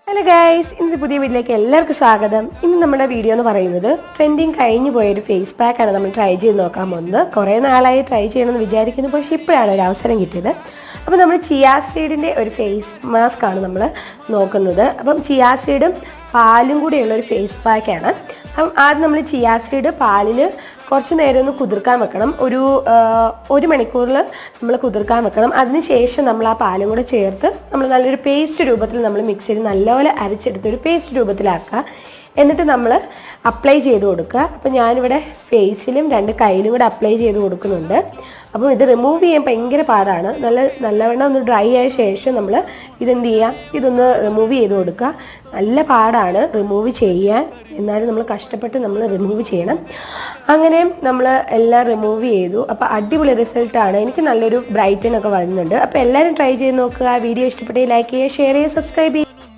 Hello guys, ഇന്നത്തെ പുതിയ വീഡിയോയിലേക്ക് എല്ലാവർക്കും സ്വാഗതം. ഇന്ന് നമ്മുടെ വീഡിയോ എന്ന് പറയുന്നത് ട്രെൻഡിങ് കഴിഞ്ഞു പോയൊരു ഫേസ് പാക്കാണ് നമ്മൾ ട്രൈ ചെയ്ത് നോക്കാൻ പോകുന്നത്. കുറേ നാളായി ട്രൈ ചെയ്യണമെന്ന് വിചാരിക്കുന്നു, പക്ഷേ ഇപ്പോഴാണ് ഒരു അവസരം കിട്ടിയത്. അപ്പോൾ നമ്മൾ ചിയാ സീഡിൻ്റെ ഒരു ഫേസ് മാസ്ക് ആണ് നമ്മൾ നോക്കുന്നത്. അപ്പം ചിയാ സീഡും പാലും കൂടെയുള്ളൊരു ഫേസ് പാക്കാണ്. അപ്പം ആദ്യം നമ്മൾ ചിയാ സീഡ് പാലിൽ കുറച്ച് നേരം ഒന്ന് കുതിർക്കാൻ വെക്കണം. ഒരു മണിക്കൂറിൽ നമ്മൾ കുതിർക്കാൻ വെക്കണം. അതിനുശേഷം നമ്മൾ ആ പാലും കൂടെ ചേർത്ത് നമ്മൾ നല്ലൊരു പേസ്റ്റ് രൂപത്തിൽ നമ്മൾ മിക്സിയിൽ നല്ലപോലെ അരച്ചെടുത്ത് ഒരു പേസ്റ്റ് രൂപത്തിലാക്കുക. എന്നിട്ട് നമ്മൾ അപ്ലൈ ചെയ്ത് കൊടുക്കുക. അപ്പോൾ ഞാനിവിടെ ഫേസിലും 2 കയ്യിലും കൂടെ അപ്ലൈ ചെയ്ത് കൊടുക്കുന്നുണ്ട്. അപ്പോൾ ഇത് റിമൂവ് ചെയ്യാൻ ഭയങ്കര പാടാണ്. നല്ലവണ്ണം ഒന്ന് ഡ്രൈ ആയ ശേഷം നമ്മൾ ഇതെന്ത് ചെയ്യുക, ഇതൊന്ന് റിമൂവ് ചെയ്ത് കൊടുക്കുക. നല്ല പാടാണ് റിമൂവ് ചെയ്യാൻ, എന്നാലും നമ്മൾ കഷ്ടപ്പെട്ട് നമ്മൾ റിമൂവ് ചെയ്യണം. അങ്ങനെ നമ്മൾ എല്ലാം റിമൂവ് ചെയ്തു. അപ്പോൾ അടിപൊളി റിസൾട്ടാണ്. എനിക്ക് നല്ലൊരു ബ്രൈറ്റൻ ഒക്കെ വരുന്നുണ്ട്. അപ്പോൾ എല്ലാവരും ട്രൈ ചെയ്ത് നോക്കുക. വീഡിയോ ഇഷ്ടപ്പെട്ടെങ്കിൽ ലൈക്ക് ചെയ്യുക, ഷെയർ ചെയ്യുക, സബ്സ്ക്രൈബ് ചെയ്യുക.